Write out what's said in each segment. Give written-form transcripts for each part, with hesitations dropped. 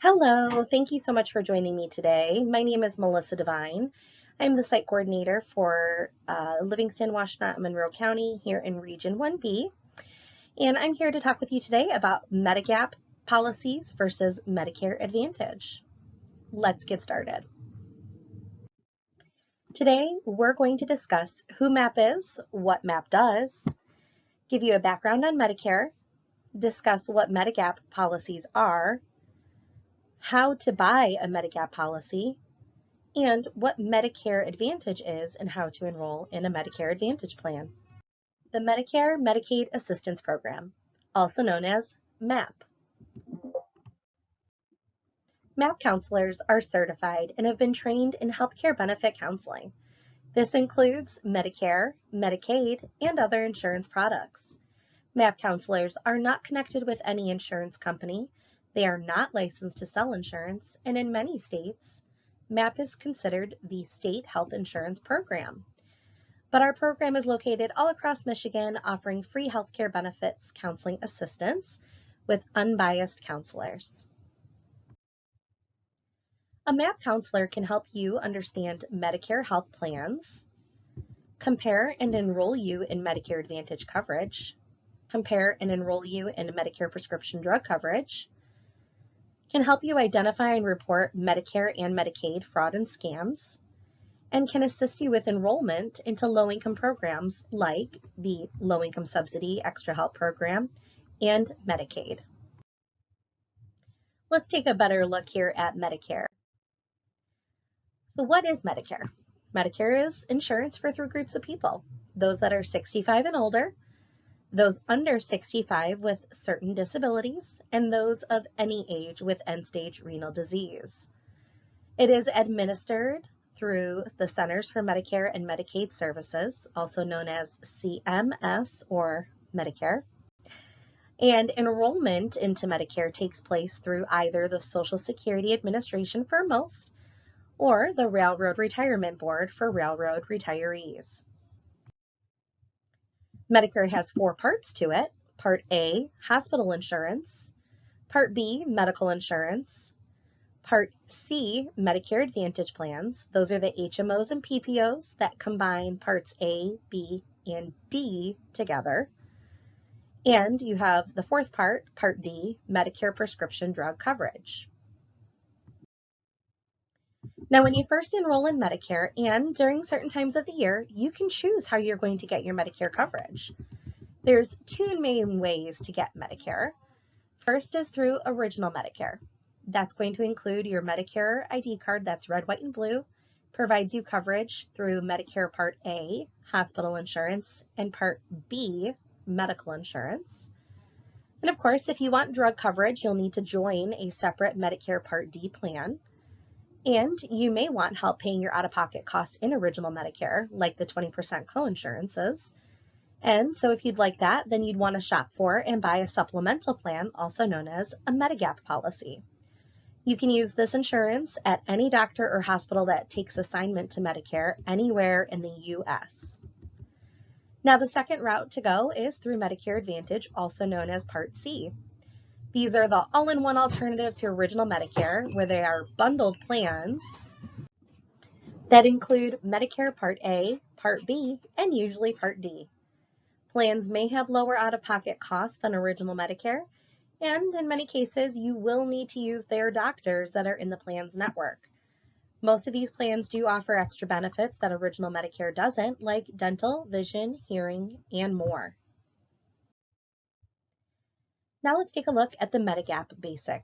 Hello, thank you so much for joining me today. My name is Melissa Devine. I'm the site coordinator for Livingston, Washtenaw, Monroe County here in Region 1B. And I'm here to talk with you today about Medigap policies versus Medicare Advantage. Let's get started. Today, we're going to discuss who MAP is, what MAP does, give you a background on Medicare, discuss what Medigap policies are, how to buy a Medigap policy, and what Medicare Advantage is and how to enroll in a Medicare Advantage plan. The Medicare Medicaid Assistance Program, also known as MAP. MAP counselors are certified and have been trained in healthcare benefit counseling. This includes Medicare, Medicaid, and other insurance products. MAP counselors are not connected with any insurance company. They are not licensed to sell insurance, and in many states, MAP is considered the state health insurance program. But our program is located all across Michigan, offering free healthcare benefits counseling assistance with unbiased counselors. A MAP counselor can help you understand Medicare health plans, compare and enroll you in Medicare Advantage coverage, compare and enroll you in Medicare prescription drug coverage, can help you identify and report Medicare and Medicaid fraud and scams, and can assist you with enrollment into low-income programs like the Low-Income Subsidy Extra Help Program and Medicaid. Let's take a better look here at Medicare. So what is Medicare? Medicare is insurance for three groups of people: those that are 65 and older, those under 65 with certain disabilities, and those of any age with end-stage renal disease. It is administered through the Centers for Medicare and Medicaid Services, also known as CMS or Medicare. And enrollment into Medicare takes place through either the Social Security Administration for most, or the Railroad Retirement Board for railroad retirees. Medicare has four parts to it. Part A, hospital insurance. Part B, medical insurance. Part C, Medicare Advantage Plans. Those are the HMOs and PPOs that combine parts A, B, and D together. And you have the fourth part, Part D, Medicare prescription drug coverage. Now, when you first enroll in Medicare and during certain times of the year, you can choose how you're going to get your Medicare coverage. There's two main ways to get Medicare. First is through Original Medicare. That's going to include your Medicare ID card that's red, white, and blue, provides you coverage through Medicare Part A, hospital insurance, and Part B, medical insurance. And of course, if you want drug coverage, you'll need to join a separate Medicare Part D plan. And you may want help paying your out-of-pocket costs in Original Medicare, like the 20% coinsurances. And so if you'd like that, then you'd want to shop for and buy a supplemental plan, also known as a Medigap policy. You can use this insurance at any doctor or hospital that takes assignment to Medicare anywhere in the U.S. Now, the second route to go is through Medicare Advantage, also known as Part C. These are the all-in-one alternative to Original Medicare, where they are bundled plans that include Medicare Part A, Part B, and usually Part D. Plans may have lower out-of-pocket costs than Original Medicare, and in many cases, you will need to use their doctors that are in the plan's network. Most of these plans do offer extra benefits that Original Medicare doesn't, like dental, vision, hearing, and more. Now let's take a look at the Medigap Basics.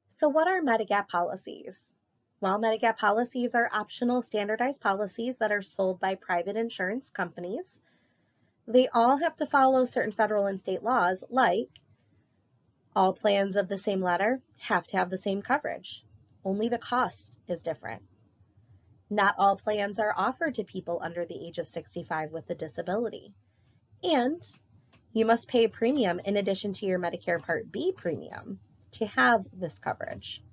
So what are Medigap policies? Well, Medigap policies are optional standardized policies that are sold by private insurance companies. They all have to follow certain federal and state laws, like all plans of the same letter have to have the same coverage. Only the cost is different. Not all plans are offered to people under the age of 65 with a disability. And you must pay a premium in addition to your Medicare Part B premium to have this coverage.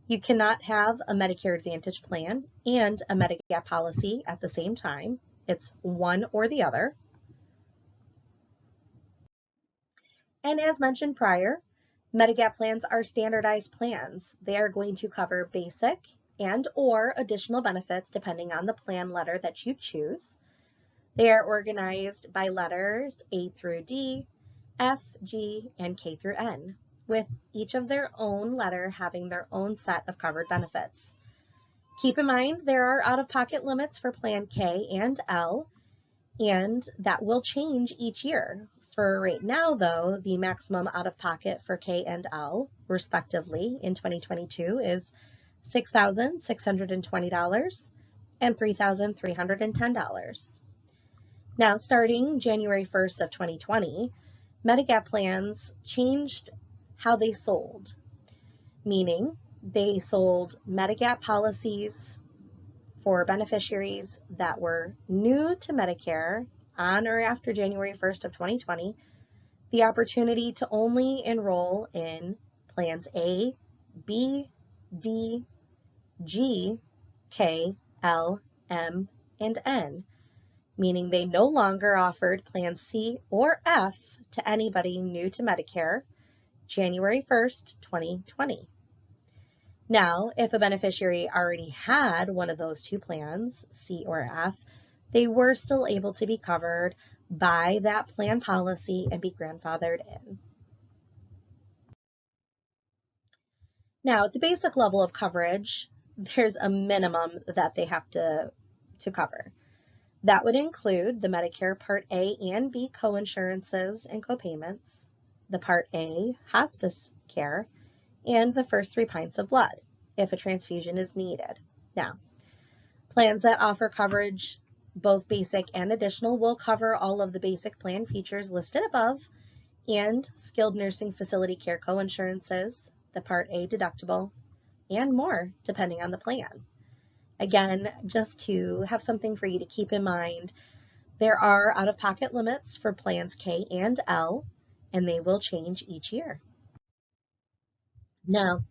You cannot have a Medicare Advantage plan and a Medigap policy at the same time. It's one or the other. And as mentioned prior, Medigap plans are standardized plans. They are going to cover basic and or additional benefits depending on the plan letter that you choose. They are organized by letters A through D, F, G, and K through N, with each of their own letter having their own set of covered benefits. Keep in mind there are out-of-pocket limits for Plan K and L, and that will change each year. For right now, though, the maximum out-of-pocket for K and L, respectively, in 2022 is $6,620 and $3,310. Now, starting January 1st of 2020, Medigap plans changed how they sold, meaning they sold Medigap policies for beneficiaries that were new to Medicare on or after January 1st of 2020, the opportunity to only enroll in plans A, B, D, G, K, L, M, and N, meaning they no longer offered plan C or F to anybody new to Medicare January 1st, 2020. Now, if a beneficiary already had one of those two plans, C or F, they were still able to be covered by that plan policy and be grandfathered in. Now, at the basic level of coverage, there's a minimum that they have to cover. That would include the Medicare Part A and B coinsurances and copayments, the Part A hospice care, and the first 3 pints of blood if a transfusion is needed. Now, plans that offer coverage, both basic and additional, will cover all of the basic plan features listed above and skilled nursing facility care coinsurances, the Part A deductible, and more depending on the plan. Again, just to have something for you to keep in mind, there are out-of-pocket limits for plans K and L, and they will change each year. Now,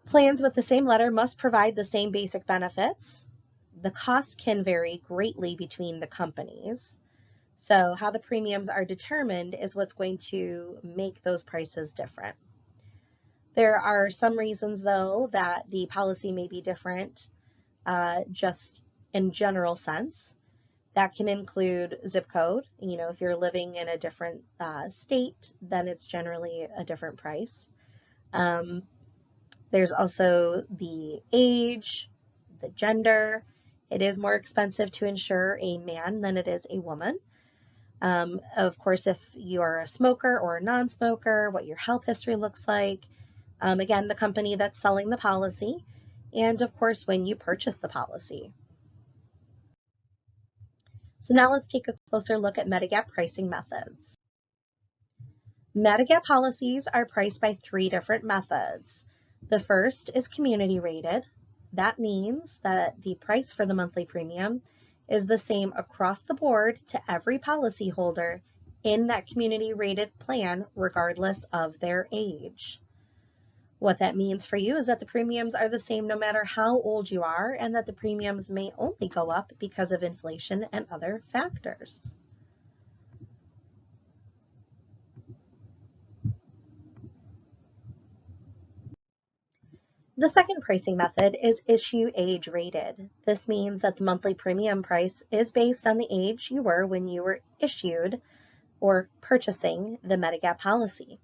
plans with the same letter must provide the same basic benefits. The cost can vary greatly between the companies. So how the premiums are determined is what's going to make those prices different. There are some reasons, though, that the policy may be different just in general sense. That can include zip code. If you're living in a different state, then it's generally a different price. There's also the age, the gender. It is more expensive to insure a man than it is a woman. Of course, if you are a smoker or a non-smoker, what your health history looks like. Again, the company that's selling the policy, and of course, when you purchase the policy. So now let's take a closer look at Medigap pricing methods. Medigap policies are priced by 3 different methods. The first is community rated. That means that the price for the monthly premium is the same across the board to every policyholder in that community rated plan, regardless of their age. What that means for you is that the premiums are the same no matter how old you are, and that the premiums may only go up because of inflation and other factors. The second pricing method is issue age rated. This means that the monthly premium price is based on the age you were when you were issued or purchasing the Medigap policy.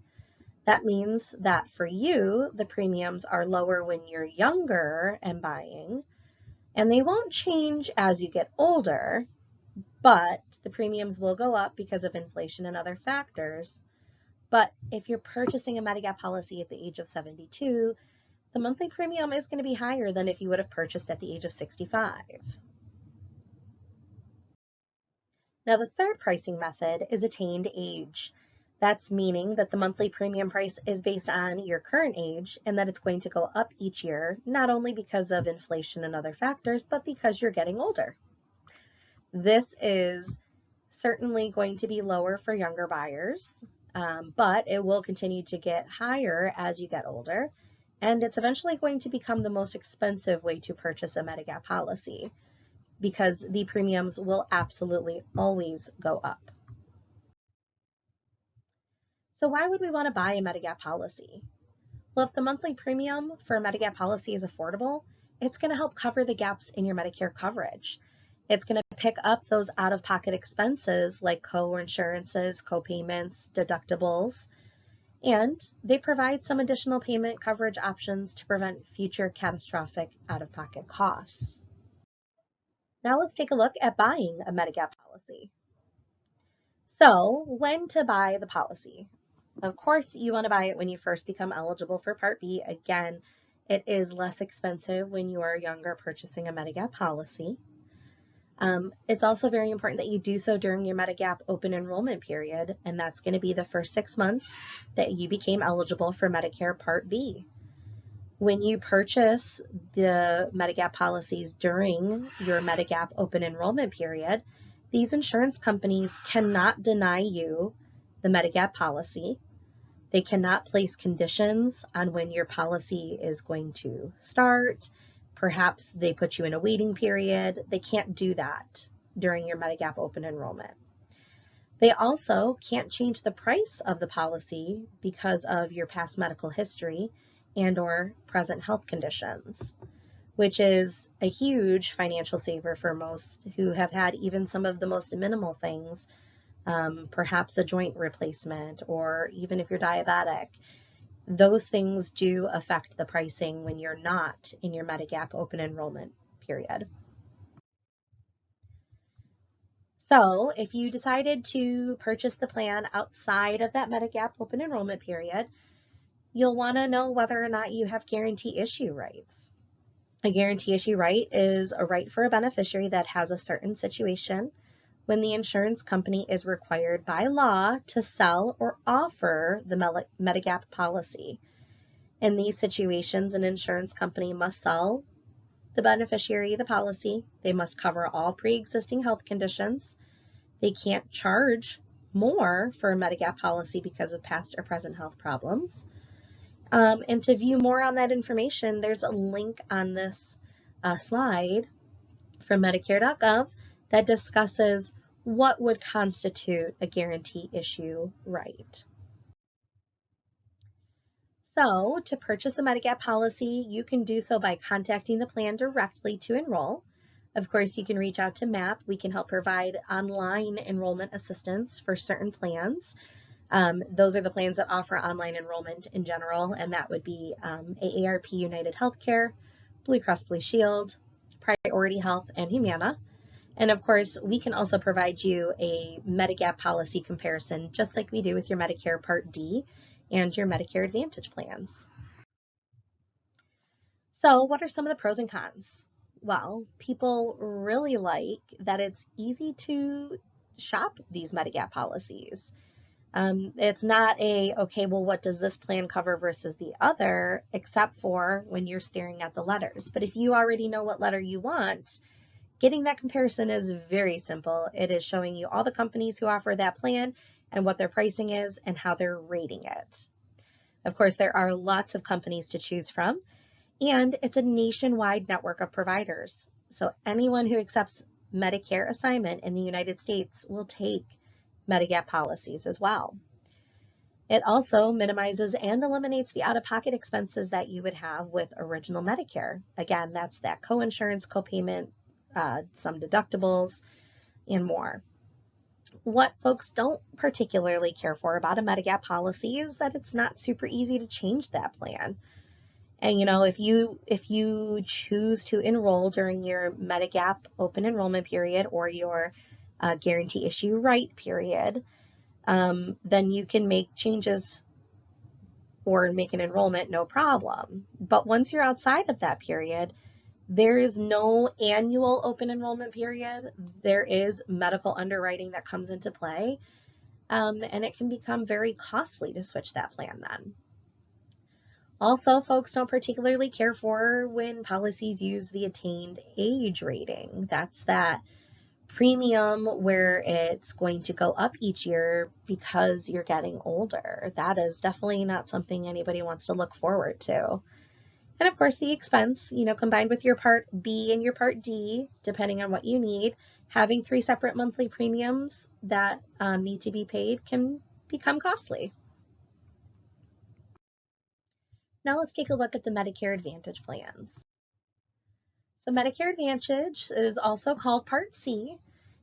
That means that for you, the premiums are lower when you're younger and buying, and they won't change as you get older, but the premiums will go up because of inflation and other factors. But if you're purchasing a Medigap policy at the age of 72, the monthly premium is going to be higher than if you would have purchased at the age of 65. Now, the third pricing method is attained age. That's meaning that the monthly premium price is based on your current age and that it's going to go up each year, not only because of inflation and other factors, but because you're getting older. This is certainly going to be lower for younger buyers, but it will continue to get higher as you get older, and it's eventually going to become the most expensive way to purchase a Medigap policy because the premiums will absolutely always go up. So why would we want to buy a Medigap policy? Well, if the monthly premium for a Medigap policy is affordable, it's going to help cover the gaps in your Medicare coverage. It's going to pick up those out-of-pocket expenses like co-insurances, co-payments, deductibles, and they provide some additional payment coverage options to prevent future catastrophic out-of-pocket costs. Now let's take a look at buying a Medigap policy. So, when to buy the policy? Of course, you want to buy it when you first become eligible for Part B. Again, it is less expensive when you are younger purchasing a Medigap policy. It's also very important that you do so during your Medigap open enrollment period, and that's going to be the first 6 months that you became eligible for Medicare Part B. When you purchase the Medigap policies during your Medigap open enrollment period, these insurance companies cannot deny you the Medigap policy. They cannot place conditions on when your policy is going to start. Perhaps they put you in a waiting period. They can't do that during your Medigap open enrollment. They also can't change the price of the policy because of your past medical history and or present health conditions, which is a huge financial saver for most who have had even some of the most minimal things, perhaps a joint replacement, or even if you're diabetic. Those things do affect the pricing when you're not in your Medigap open enrollment period. So if you decided to purchase the plan outside of that Medigap open enrollment period, you'll want to know whether or not you have guarantee issue rights. A guarantee issue right is a right for a beneficiary that has a certain situation when the insurance company is required by law to sell or offer the Medigap policy. In these situations, an insurance company must sell the beneficiary the policy. They must cover all pre-existing health conditions. They can't charge more for a Medigap policy because of past or present health problems. And to view more on that information, there's a link on this slide from Medicare.gov that discusses what would constitute a guarantee issue right. So to purchase a Medigap policy, you can do so by contacting the plan directly to enroll. Of course, you can reach out to MAP. We can help provide online enrollment assistance for certain plans. Those are the plans that offer online enrollment in general, and that would be AARP United Healthcare, Blue Cross Blue Shield, Priority Health, and Humana. And of course, we can also provide you a Medigap policy comparison, just like we do with your Medicare Part D and your Medicare Advantage plans. So what are some of the pros and cons? Well, people really like that it's easy to shop these Medigap policies. It's not okay, well, what does this plan cover versus the other, except for when you're staring at the letters. But if you already know what letter you want, getting that comparison is very simple. It is showing you all the companies who offer that plan and what their pricing is and how they're rating it. Of course, there are lots of companies to choose from, and it's a nationwide network of providers. So anyone who accepts Medicare assignment in the United States will take Medigap policies as well. It also minimizes and eliminates the out-of-pocket expenses that you would have with original Medicare. Again, that's that co-insurance, co-payment, some deductibles, and more. What folks don't particularly care for about a Medigap policy is that it's not super easy to change that plan. And if you choose to enroll during your Medigap open enrollment period or your guarantee issue right period, then you can make changes or make an enrollment no problem. But once you're outside of that period, there is no annual open enrollment period. There is medical underwriting that comes into play, and it can become very costly to switch that plan then. Also, folks don't particularly care for when policies use the Attained Age rating. That's that premium where it's going to go up each year because you're getting older. That is definitely not something anybody wants to look forward to. And of course, the expense, combined with your Part B and your Part D, depending on what you need, having 3 separate monthly premiums that need to be paid can become costly. Now let's take a look at the Medicare Advantage plans. So Medicare Advantage is also called Part C,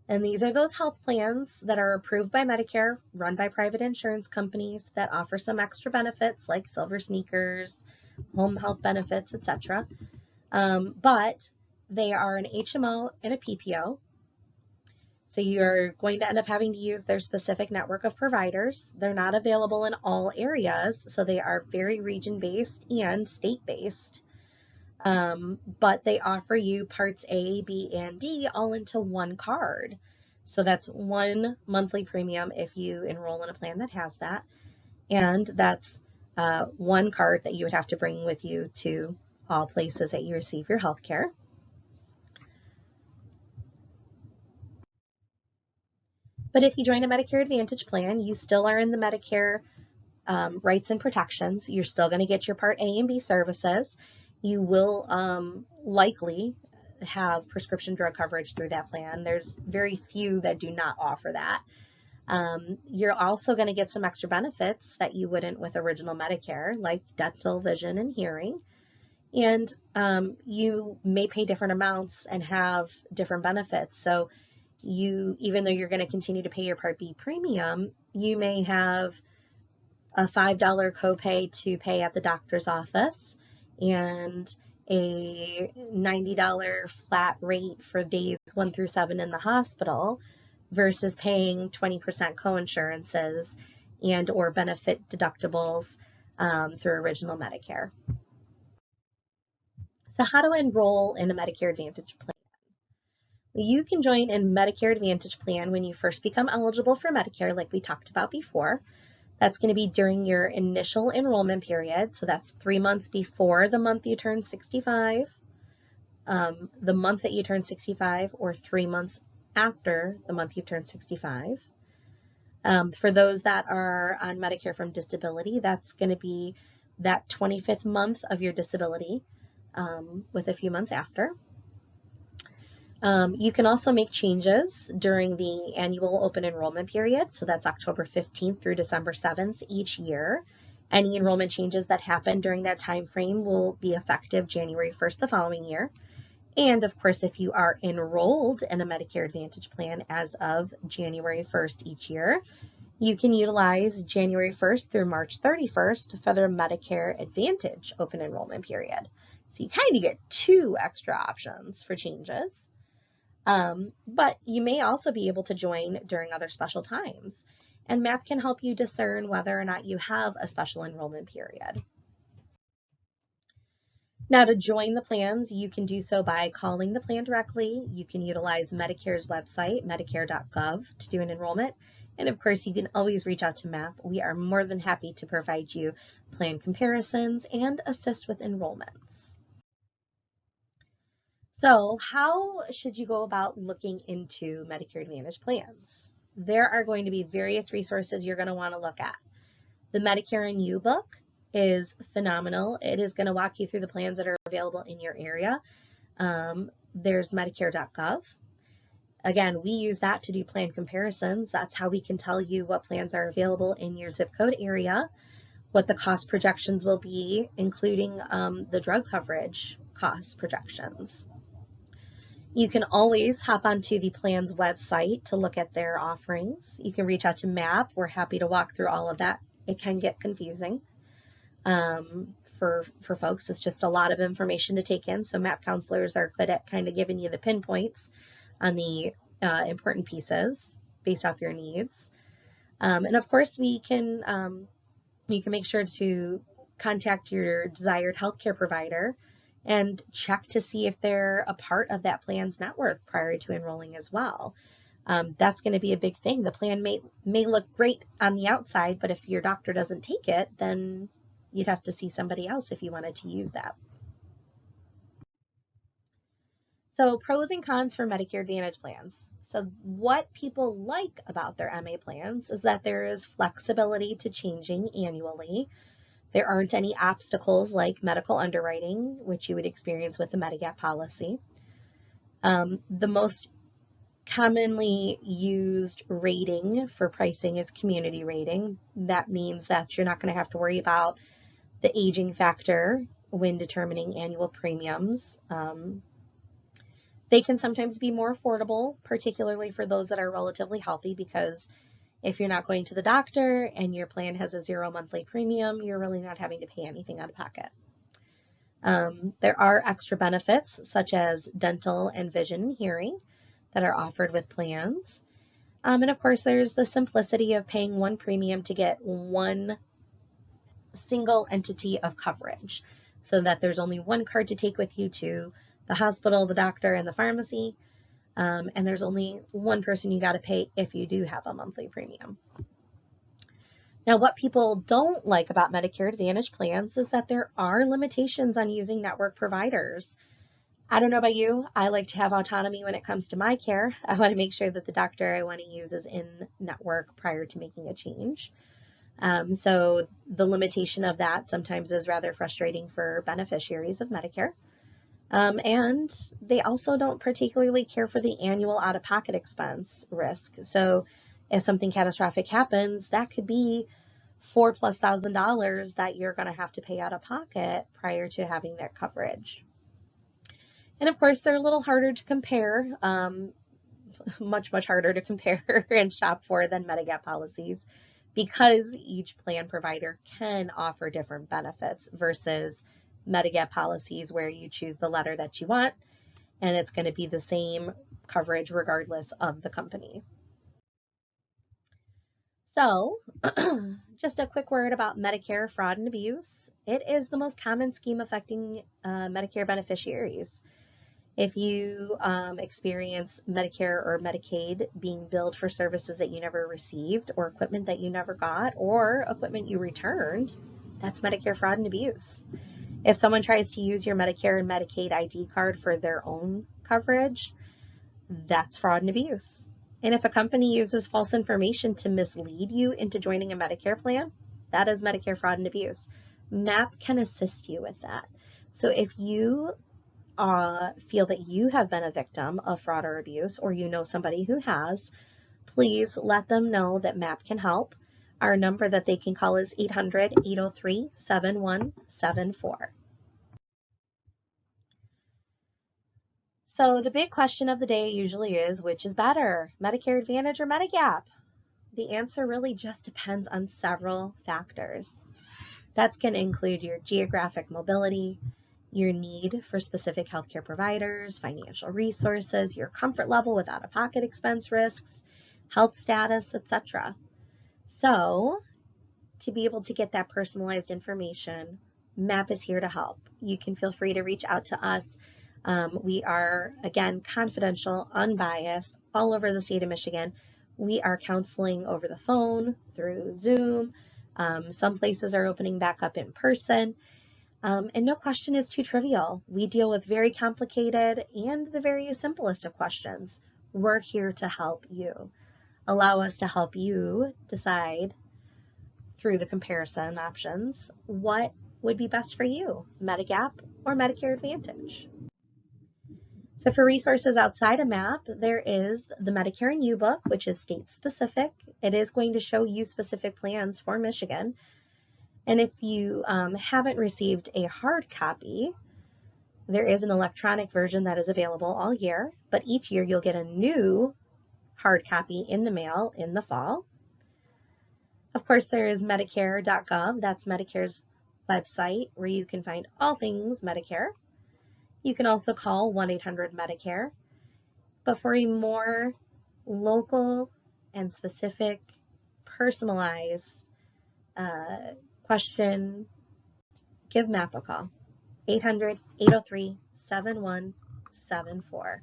and these are those health plans that are approved by Medicare, run by private insurance companies that offer some extra benefits like silver sneakers, home health benefits, etc. But they are an HMO and a PPO. So you're going to end up having to use their specific network of providers. They're not available in all areas, so they are very region-based and state-based. But they offer you parts A, B, and D all into one card. So that's one monthly premium if you enroll in a plan that has that. And that's one card that you would have to bring with you to all places that you receive your health care. But if you join a Medicare Advantage plan, you still are in the Medicare rights and protections. You're still going to get your Part A and B services. You will likely have prescription drug coverage through that plan. There's very few that do not offer that. You're also going to get some extra benefits that you wouldn't with original Medicare, like dental, vision, and hearing. And you may pay different amounts and have different benefits. So even though you're going to continue to pay your Part B premium, you may have a $5 copay to pay at the doctor's office and a $90 flat rate for days 1 through 7 in the hospital versus paying 20% coinsurances and or benefit deductibles through original Medicare. So how to enroll in a Medicare Advantage plan? You can join a Medicare Advantage plan when you first become eligible for Medicare, like we talked about before. That's going to be during your initial enrollment period. So that's 3 months before the month you turn 65, the month that you turn 65, or 3 months after the month you turn 65. For those that are on Medicare from disability, that's going to be that 25th month of your disability with a few months after. You can also make changes during the annual open enrollment period. So that's October 15th through December 7th each year. Any enrollment changes that happen during that time frame will be effective January 1st the following year. And of course, if you are enrolled in a Medicare Advantage plan as of January 1st each year, you can utilize January 1st through March 31st for the Medicare Advantage open enrollment period. So you kind of get 2 extra options for changes. But you may also be able to join during other special times, and MAP can help you discern whether or not you have a special enrollment period. Now, to join the plans, you can do so by calling the plan directly. You can utilize Medicare's website, medicare.gov, to do an enrollment. And of course, you can always reach out to MAP. We are more than happy to provide you plan comparisons and assist with enrollments. So how should you go about looking into Medicare Advantage plans? There are going to be various resources you're going to want to look at. The Medicare and You book is phenomenal. It is going to walk you through the plans that are available in your area. There's medicare.gov. Again, we use that to do plan comparisons. That's how we can tell you what plans are available in your zip code area, what the cost projections will be, including the drug coverage cost projections. You can always hop onto the plan's website to look at their offerings. You can reach out to MAP. We're happy to walk through all of that. It can get confusing for folks. It's just a lot of information to take in. So MAP counselors are good at kind of giving you the pinpoints on the important pieces based off your needs. And of course, you can make sure to contact your desired healthcare provider and check to see if they're a part of that plan's network prior to enrolling as well. That's going to be a big thing. The plan may look great on the outside, but if your doctor doesn't take it, then you'd have to see somebody else if you wanted to use that. So pros and cons for Medicare Advantage plans. So what people like about their MA plans is that there is flexibility to changing annually. There aren't any obstacles like medical underwriting, which you would experience with the Medigap policy. The most commonly used rating for pricing is community rating. That means that you're not going to have to worry about the aging factor when determining annual premiums. They can sometimes be more affordable, particularly for those that are relatively healthy, because if you're not going to the doctor and your plan has a 0 monthly premium, you're really not having to pay anything out of pocket. There are extra benefits such as dental and vision and hearing that are offered with plans. And of course, there's the simplicity of paying one premium to get one single entity of coverage, so that there's only one card to take with you to the hospital, the doctor, and the pharmacy. And there's only one person you got to pay if you do have a monthly premium. Now, what people don't like about Medicare Advantage plans is that there are limitations on using network providers. I don't know about you, I like to have autonomy when it comes to my care. I want to make sure that the doctor I want to use is in network prior to making a change. So the limitation of that sometimes is rather frustrating for beneficiaries of Medicare. And they also don't particularly care for the annual out-of-pocket expense risk. So if something catastrophic happens, that could be $4,000+ that you're going to have to pay out of pocket prior to having that coverage. And of course, they're a little harder to compare, much harder to compare and shop for than Medigap policies, because each plan provider can offer different benefits versus Medigap policies where you choose the letter that you want and it's going to be the same coverage regardless of the company. So just a quick word about Medicare fraud and abuse. It is the most common scheme affecting Medicare beneficiaries. If you experience Medicare or Medicaid being billed for services that you never received, or equipment that you never got, or equipment you returned, that's Medicare fraud and abuse. If someone tries to use your Medicare and Medicaid ID card for their own coverage, that's fraud and abuse. And if a company uses false information to mislead you into joining a Medicare plan, that is Medicare fraud and abuse. MAP can assist you with that. So if you feel that you have been a victim of fraud or abuse, or you know somebody who has, please let them know that MAP can help. Our number that they can call is 800-803-7174. So the big question of the day usually is, which is better, Medicare Advantage or Medigap? The answer really just depends on several factors. That's going to include your geographic mobility, your need for specific healthcare providers, financial resources, your comfort level with out-of-pocket expense risks, health status, etc. So, to be able to get that personalized information, MAP is here to help. You can feel free to reach out to us. We are, again, confidential, unbiased, all over the state of Michigan. We are counseling over the phone, through Zoom. Some places are opening back up in person. And no question is too trivial. We deal with very complicated and the very simplest of questions. We're here to help you. Allow us to help you decide through the comparison options what would be best for you, Medigap or Medicare Advantage. So for resources outside of MAP, there is the Medicare and You book, which is state specific. It is going to show you specific plans for Michigan. And if you haven't received a hard copy, there is an electronic version that is available all year, but each year you'll get a new hard copy in the mail in the fall. Of course, there is Medicare.gov. That's Medicare's website where you can find all things Medicare. You can also call 1-800-MEDICARE. But for a more local and specific, personalized question, give MAP a call. 800-803-7174.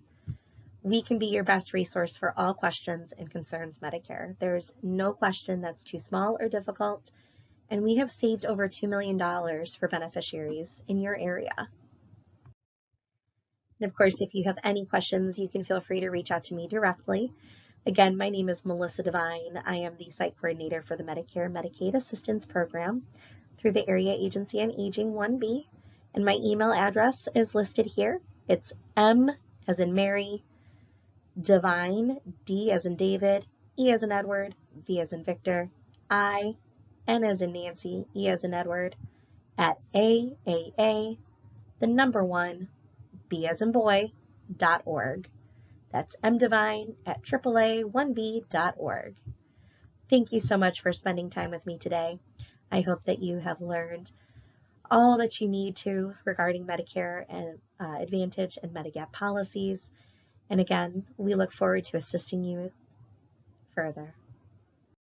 We can be your best resource for all questions and concerns Medicare. There's no question that's too small or difficult, and we have saved over $2 million for beneficiaries in your area. And of course, if you have any questions, you can feel free to reach out to me directly. Again, my name is Melissa Devine. I am the site coordinator for the Medicare Medicaid Assistance Program through the Area Agency on Aging 1B, and my email address is listed here. It's M as in Mary, Devine, D as in David, E as in Edward, V as in Victor, I, N as in Nancy, E as in Edward, at AAA, the number 1, B as in boy.org. That's mdivine at AAA1B.org. Thank you so much for spending time with me today. I hope that you have learned all that you need to regarding Medicare and Advantage and Medigap policies. And again, we look forward to assisting you further.